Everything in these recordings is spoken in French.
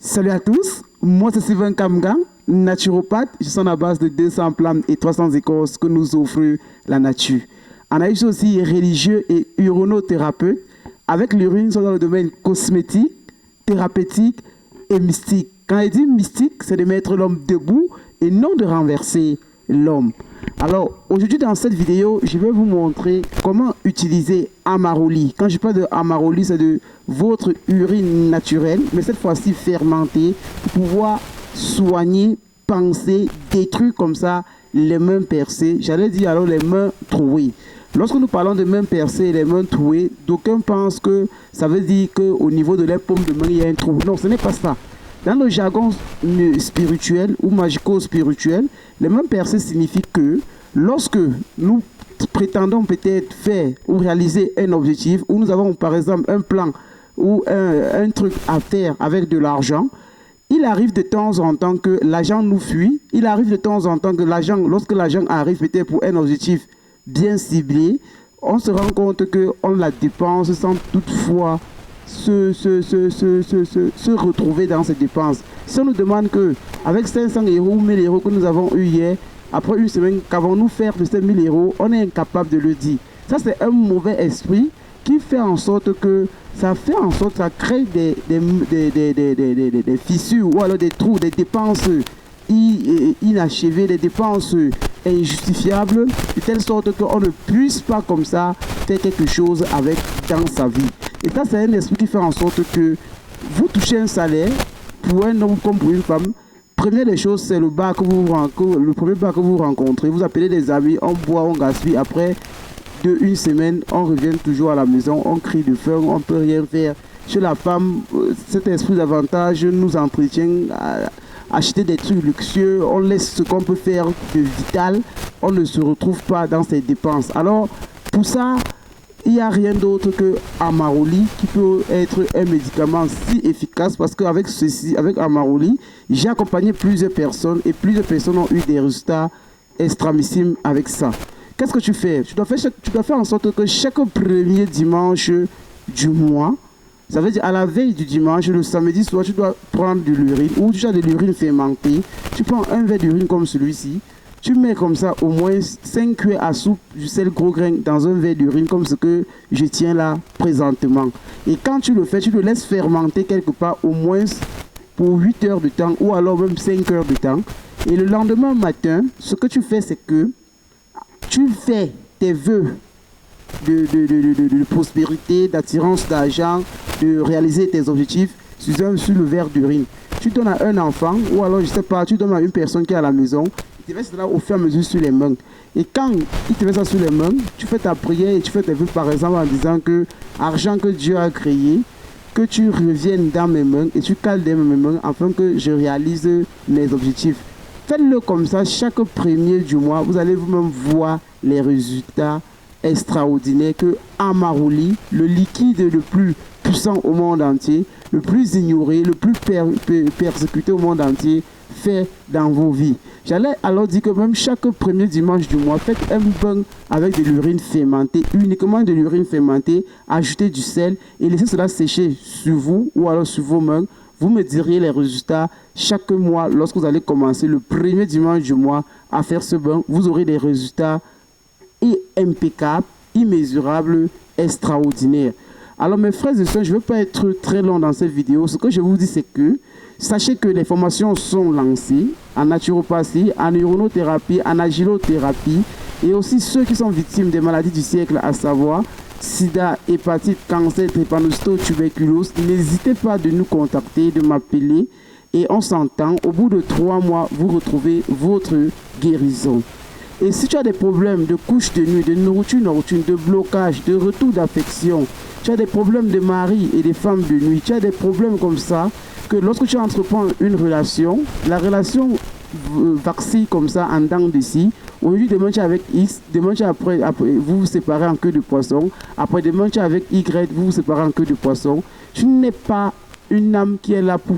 Salut à tous, moi c'est Sylvain Kamgang, naturopathe. Je suis à la base de 200 plantes et 300 écorces que nous offre la nature. On a aussi religieux et urinothérapeute. Avec l'urine, sont dans le domaine cosmétique, thérapeutique et mystique. Quand il dit mystique, c'est de mettre l'homme debout et non de renverser l'homme. Alors, aujourd'hui dans cette vidéo, je vais vous montrer comment utiliser Amaroli. Quand je parle de Amaroli, c'est de votre urine naturelle, mais cette fois-ci fermentée, pour pouvoir soigner, penser, détruire comme ça les mains percées. J'allais dire alors les mains trouées. Lorsque nous parlons de mains percées et les mains trouées, d'aucuns pensent que ça veut dire qu'au niveau de la paume de main, il y a un trou. Non, ce n'est pas ça. Dans le jargon spirituel ou magico-spirituel, les mains percées signifie que lorsque nous prétendons peut-être faire ou réaliser un objectif, ou nous avons par exemple un plan ou un truc à faire avec de l'argent, il arrive de temps en temps que l'argent nous fuit. Il arrive de temps en temps que l'argent, lorsque l'argent arrive peut-être pour un objectif bien ciblé, on se rend compte qu'on la dépense sans toutefois se retrouver dans ces dépenses. Si on nous demande qu'avec 500 € ou 1000 € que nous avons eu hier, après une semaine, qu'avons-nous fait de ces 1000 €, on est incapable de le dire. Ça, c'est un mauvais esprit qui fait en sorte que ça crée des fissures ou alors des trous, des dépenses inachevées, des dépenses injustifiables, de telle sorte qu'on ne puisse pas comme ça faire quelque chose avec dans sa vie. Et ça, c'est un esprit qui fait en sorte que vous touchez un salaire pour un homme comme pour une femme. Première des choses, c'est le premier bar que vous rencontrez. Vous appelez des amis, on boit, on gaspille. Après une semaine, on revient toujours à la maison, on crie de faim, on ne peut rien faire. Chez la femme, cet esprit d'avantage nous entretient à acheter des trucs luxueux, on laisse ce qu'on peut faire de vital, on ne se retrouve pas dans ces dépenses. Alors, pour ça, il n'y a rien d'autre que Amaroli qui peut être un médicament si efficace parce qu'avec ceci, avec Amaroli, j'ai accompagné plusieurs personnes et plusieurs personnes ont eu des résultats extramissimes avec ça. Qu'est-ce que tu fais? Tu dois faire en sorte que chaque premier dimanche du mois, ça veut dire à la veille du dimanche, le samedi soir, tu dois prendre de l'urine ou tu as de l'urine fermentée. Tu prends un verre d'urine comme celui-ci. Tu mets comme ça au moins 5 cuillères à soupe du sel gros grain dans un verre d'urine comme ce que je tiens là présentement. Et quand tu le fais, tu le laisses fermenter quelque part au moins pour 8 heures de temps ou alors même 5 heures de temps. Et le lendemain matin, ce que tu fais, c'est que tu fais tes vœux de prospérité, d'attirance d'argent, de réaliser tes objectifs sur le verre d'urine. Tu donnes à un enfant ou alors, je ne sais pas, tu donnes à une personne qui est à la maison. Il te fait cela au fur et à mesure sur les mains. Et quand il te fait ça sur les mains, tu fais ta prière et tu fais tes vœux par exemple en disant que argent que Dieu a créé, que tu reviennes dans mes mains et tu cales dans mes mains afin que je réalise mes objectifs. Faites-le comme ça chaque premier du mois. Vous allez vous-même voir les résultats extraordinaires que Amaroli, le liquide le plus puissant au monde entier, le plus ignoré, le plus persécuté au monde entier, fait dans vos vies. J'allais alors dire que même chaque premier dimanche du mois, faites un bain avec de l'urine fermentée, uniquement de l'urine fermentée, ajoutez du sel et laissez cela sécher sur vous ou alors sur vos mains. Vous me diriez les résultats chaque mois lorsque vous allez commencer le premier dimanche du mois à faire ce bain. Vous aurez des résultats impeccables, immésurables, extraordinaires. Alors mes frères et sœurs, je ne veux pas être très long dans cette vidéo. Ce que je vous dis, c'est que sachez que les formations sont lancées en naturopathie, en uronothérapie, en agilothérapie et aussi ceux qui sont victimes des maladies du siècle, à savoir sida, hépatite, cancer, drépanocytose, tuberculose. N'hésitez pas de nous contacter, de m'appeler et on s'entend. Au bout de 3 mois, vous retrouvez votre guérison. Et si tu as des problèmes de couche de nuit, de nourriture, de blocage, de retour d'affection, tu as des problèmes de mari et de femmes de nuit, tu as des problèmes comme ça, que lorsque tu entreprends une relation, la relation vacille comme ça en dents de scie. Aujourd'hui, demain tu es avec X, demain tu es après vous vous séparez en queue de poisson, après demain tu es avec Y, vous vous séparez en queue de poisson. Tu n'es pas une âme qui est là pour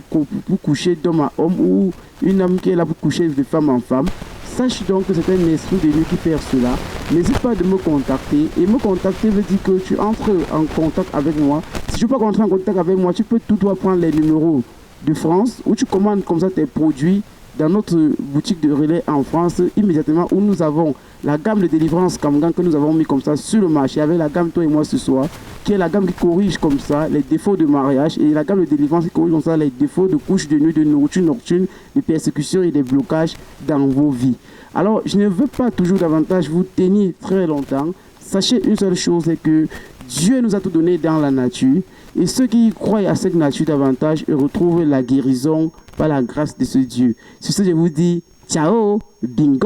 coucher d'homme à homme ou une âme qui est là pour coucher de femme en femme. Sache donc que c'est un esprit de nuit qui fait cela. N'hésite pas de me contacter. Et me contacter veut dire que tu entres en contact avec moi. Si tu peux pas entrer en contact avec moi, tu peux tout droit prendre les numéros de France, où tu commandes comme ça tes produits dans notre boutique de relais en France, immédiatement où nous avons la gamme de délivrance Kamgan que nous avons mis comme ça sur le marché avec la gamme Toi et Moi ce soir, qui est la gamme qui corrige comme ça les défauts de mariage, et la gamme de délivrance qui corrige comme ça les défauts de couches de nuit, de nourriture nocturne, de persécutions et des blocages dans vos vies. Alors, je ne veux pas toujours davantage vous tenir très longtemps. Sachez une seule chose, c'est que Dieu nous a tout donné dans la nature, et ceux qui croient à cette nature davantage retrouvent la guérison par la grâce de ce Dieu. Sur ce, je vous dis ciao, bingo.